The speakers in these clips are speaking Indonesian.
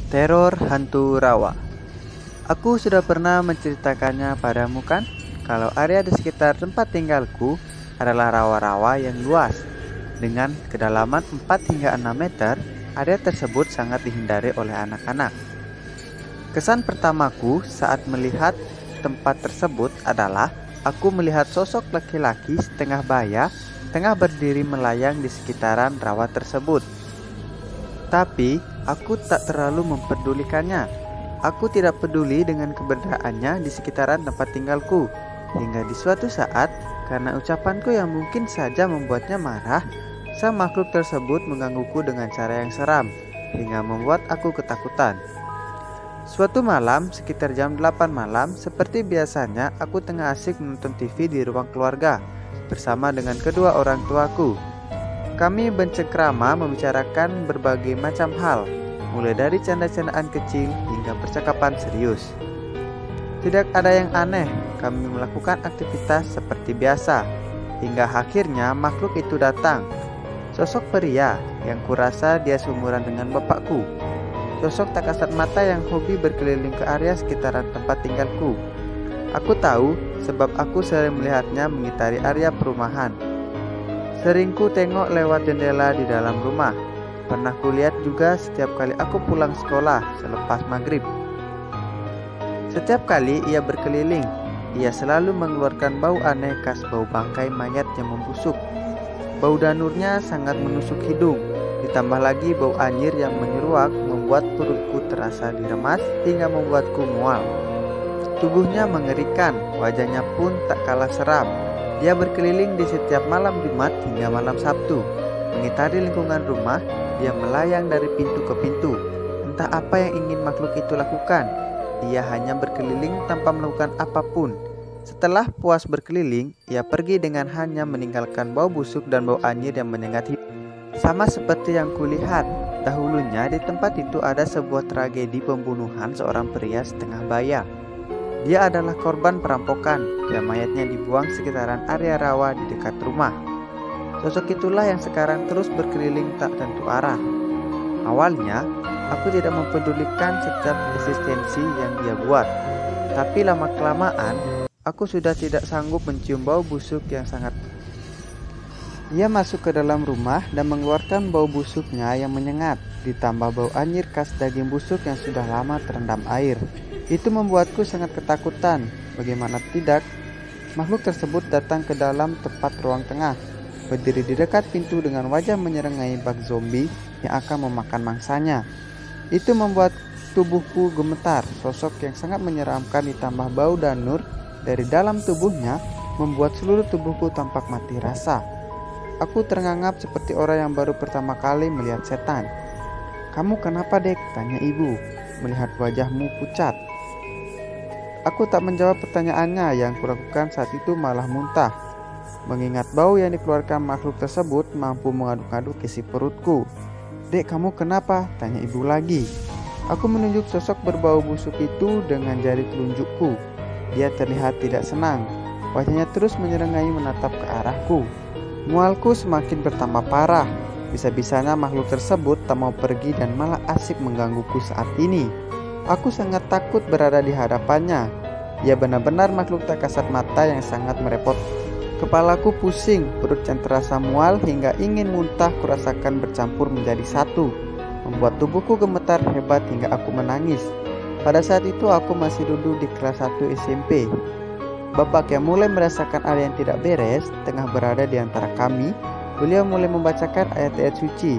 Teror hantu rawa. Aku sudah pernah menceritakannya padamu kan? Kalau area di sekitar tempat tinggalku adalah rawa-rawa yang luas. Dengan kedalaman 4 hingga 6 meter, area tersebut sangat dihindari oleh anak-anak. Kesan pertamaku saat melihat tempat tersebut adalah aku melihat sosok laki-laki setengah baya tengah berdiri melayang di sekitaran rawa tersebut. Tapi aku tak terlalu memperdulikannya. Aku tidak peduli dengan keberadaannya di sekitaran tempat tinggalku. Hingga di suatu saat, karena ucapanku yang mungkin saja membuatnya marah, sang makhluk tersebut menggangguku dengan cara yang seram, hingga membuat aku ketakutan. Suatu malam, sekitar jam 8 malam, seperti biasanya aku tengah asik menonton TV di ruang keluarga, bersama dengan kedua orang tuaku. Kami bercengkrama membicarakan berbagai macam hal, mulai dari canda-candaan kecil hingga percakapan serius. Tidak ada yang aneh, kami melakukan aktivitas seperti biasa, hingga akhirnya makhluk itu datang. Sosok pria yang kurasa dia seumuran dengan bapakku. Sosok tak kasat mata yang hobi berkeliling ke area sekitaran tempat tinggalku. Aku tahu sebab aku sering melihatnya mengitari area perumahan. Sering ku tengok lewat jendela di dalam rumah. Pernah kulihat juga setiap kali aku pulang sekolah selepas maghrib. Setiap kali ia berkeliling, ia selalu mengeluarkan bau aneh khas bau bangkai mayat yang membusuk. Bau danurnya sangat menusuk hidung, ditambah lagi bau anyir yang menyeruak membuat perutku terasa diremas hingga membuatku mual. Tubuhnya mengerikan, wajahnya pun tak kalah seram. Dia berkeliling di setiap malam Jumat hingga malam Sabtu. Mengitari lingkungan rumah, dia melayang dari pintu ke pintu. Entah apa yang ingin makhluk itu lakukan. Dia hanya berkeliling tanpa melakukan apapun. Setelah puas berkeliling, ia pergi dengan hanya meninggalkan bau busuk dan bau anyir yang menyengat hidung. Sama seperti yang kulihat, dahulunya di tempat itu ada sebuah tragedi pembunuhan seorang pria setengah baya. Dia adalah korban perampokan dan mayatnya dibuang sekitaran area rawa di dekat rumah. Sosok itulah yang sekarang terus berkeliling tak tentu arah. Awalnya, aku tidak mempedulikan setiap eksistensi yang dia buat. Tapi lama-kelamaan, aku sudah tidak sanggup mencium bau busuk yang sangat. Dia masuk ke dalam rumah dan mengeluarkan bau busuknya yang menyengat, ditambah bau anyir khas daging busuk yang sudah lama terendam air. Itu membuatku sangat ketakutan. Bagaimana tidak, makhluk tersebut datang ke dalam tepat ruang tengah, berdiri di dekat pintu dengan wajah menyerengai bak zombie yang akan memakan mangsanya. Itu membuat tubuhku gemetar. Sosok yang sangat menyeramkan ditambah bau danur dari dalam tubuhnya membuat seluruh tubuhku tampak mati rasa. Aku terngangap seperti orang yang baru pertama kali melihat setan. "Kamu kenapa, Dek?" tanya ibu, melihat wajahmu pucat. Aku tak menjawab pertanyaannya. Yang kulakukan saat itu malah muntah. Mengingat bau yang dikeluarkan makhluk tersebut mampu mengaduk-aduk isi perutku. "Dek, kamu kenapa?" tanya ibu lagi. Aku menunjuk sosok berbau busuk itu dengan jari telunjukku. Dia terlihat tidak senang. Wajahnya terus menyerengai menatap ke arahku. Mualku semakin bertambah parah. Bisa-bisanya makhluk tersebut tak mau pergi dan malah asik menggangguku saat ini. Aku sangat takut berada di hadapannya. Dia benar-benar makhluk tak kasat mata yang sangat merepot. Kepalaku pusing, perut yang terasa mual hingga ingin muntah kurasakan bercampur menjadi satu, membuat tubuhku gemetar hebat hingga aku menangis. Pada saat itu aku masih duduk di kelas 1 SMP. Bapak yang mulai merasakan ada yang tidak beres tengah berada di antara kami. Beliau mulai membacakan ayat-ayat suci.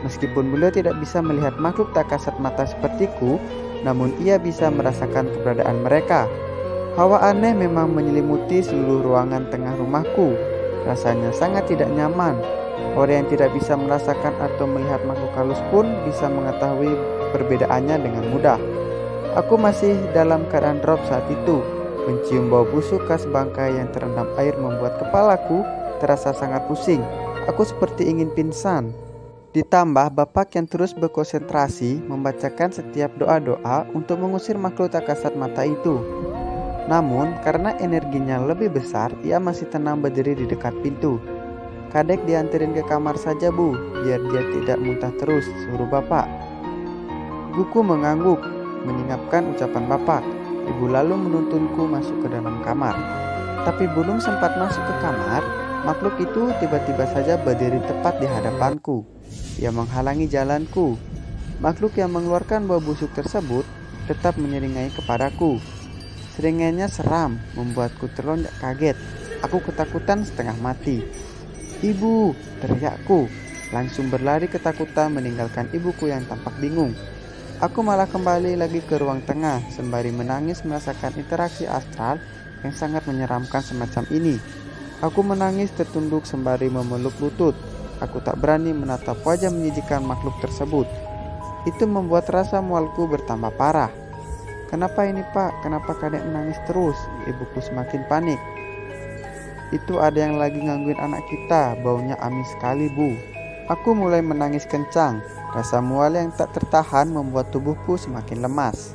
Meskipun beliau tidak bisa melihat makhluk tak kasat mata sepertiku, namun ia bisa merasakan keberadaan mereka. Hawa aneh memang menyelimuti seluruh ruangan tengah rumahku. Rasanya sangat tidak nyaman. Orang yang tidak bisa merasakan atau melihat makhluk halus pun bisa mengetahui perbedaannya dengan mudah. Aku masih dalam keadaan drop saat itu. Mencium bau busuk khas bangkai yang terendam air membuat kepalaku terasa sangat pusing. Aku seperti ingin pingsan. Ditambah bapak yang terus berkonsentrasi membacakan setiap doa-doa untuk mengusir makhluk tak kasat mata itu. Namun karena energinya lebih besar, ia masih tenang berdiri di dekat pintu. "Kadek dianterin ke kamar saja, Bu, biar dia tidak muntah terus," suruh bapak. Ibuku mengangguk, mengingatkan ucapan bapak. Ibu lalu menuntunku masuk ke dalam kamar. Tapi belum sempat masuk ke kamar, makhluk itu tiba-tiba saja berdiri tepat di hadapanku. Ia menghalangi jalanku. Makhluk yang mengeluarkan bau busuk tersebut tetap menyeringai kepadaku. Seringainya seram, membuatku terlonjak kaget. Aku ketakutan setengah mati. "Ibu!" teriakku. Langsung berlari ketakutan meninggalkan ibuku yang tampak bingung. Aku malah kembali lagi ke ruang tengah sembari menangis merasakan interaksi astral yang sangat menyeramkan semacam ini. Aku menangis tertunduk sembari memeluk lutut. Aku tak berani menatap wajah menjijikan makhluk tersebut. Itu membuat rasa mualku bertambah parah. "Kenapa ini, Pak? Kenapa kadek menangis terus?" Ibuku semakin panik. "Itu ada yang lagi gangguin anak kita, baunya amis sekali, Bu." Aku mulai menangis kencang. Rasa mual yang tak tertahan membuat tubuhku semakin lemas.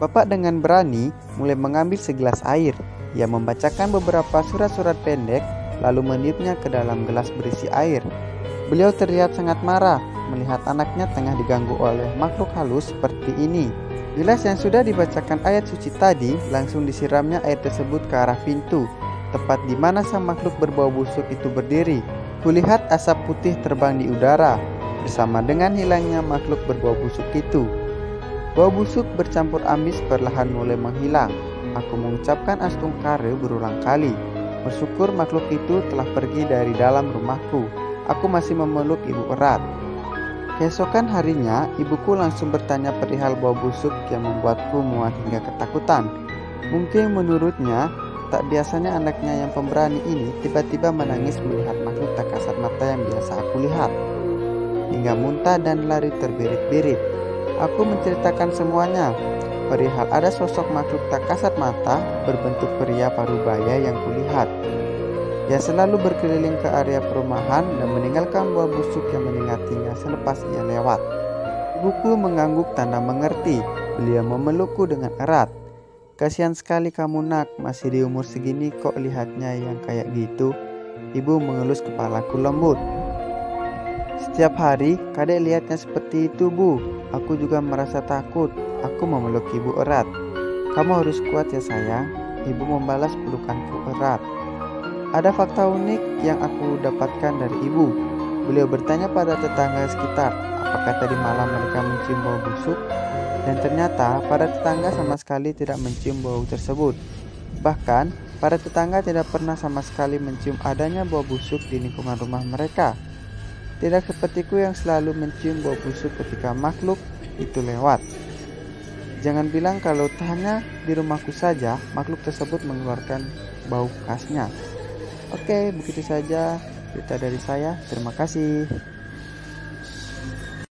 Bapak dengan berani mulai mengambil segelas air. Ia membacakan beberapa surat-surat pendek, lalu meniupnya ke dalam gelas berisi air. Beliau terlihat sangat marah melihat anaknya tengah diganggu oleh makhluk halus seperti ini. Gelas yang sudah dibacakan ayat suci tadi langsung disiramnya air tersebut ke arah pintu, tepat di mana sang makhluk berbau busuk itu berdiri. Kulihat asap putih terbang di udara, bersama dengan hilangnya makhluk berbau busuk itu. Bau busuk bercampur amis perlahan mulai menghilang. Aku mengucapkan astungkare berulang kali. Bersyukur makhluk itu telah pergi dari dalam rumahku. Aku masih memeluk ibu erat. Keesokan harinya, ibuku langsung bertanya perihal bau busuk yang membuatku mual hingga ketakutan. Mungkin menurutnya, tak biasanya anaknya yang pemberani ini tiba-tiba menangis melihat makhluk tak kasat mata yang biasa aku lihat. Hingga muntah dan lari terbirit-birit. Aku menceritakan semuanya. Perihal ada sosok makhluk tak kasat mata berbentuk pria parubaya yang kulihat. Ia selalu berkeliling ke area perumahan dan meninggalkan buah busuk yang menyengatinya selepas ia lewat. Ibuku mengangguk tanda mengerti. Beliau memelukku dengan erat. "Kasihan sekali kamu, Nak, masih di umur segini kok lihatnya yang kayak gitu." Ibu mengelus kepalaku lembut. "Setiap hari kadek lihatnya seperti itu, Bu. Aku juga merasa takut." Aku memeluk ibu erat. "Kamu harus kuat ya sayang." Ibu membalas pelukanku erat. Ada fakta unik yang aku dapatkan dari ibu. Beliau bertanya pada tetangga sekitar, apakah tadi malam mereka mencium bau busuk? Dan ternyata para tetangga sama sekali tidak mencium bau tersebut. Bahkan para tetangga tidak pernah sama sekali mencium adanya bau busuk di lingkungan rumah mereka. Tidak sepertiku yang selalu mencium bau busuk ketika makhluk itu lewat. Jangan bilang kalau hanya di rumahku saja makhluk tersebut mengeluarkan bau khasnya. Oke, begitu saja cerita dari saya. Terima kasih.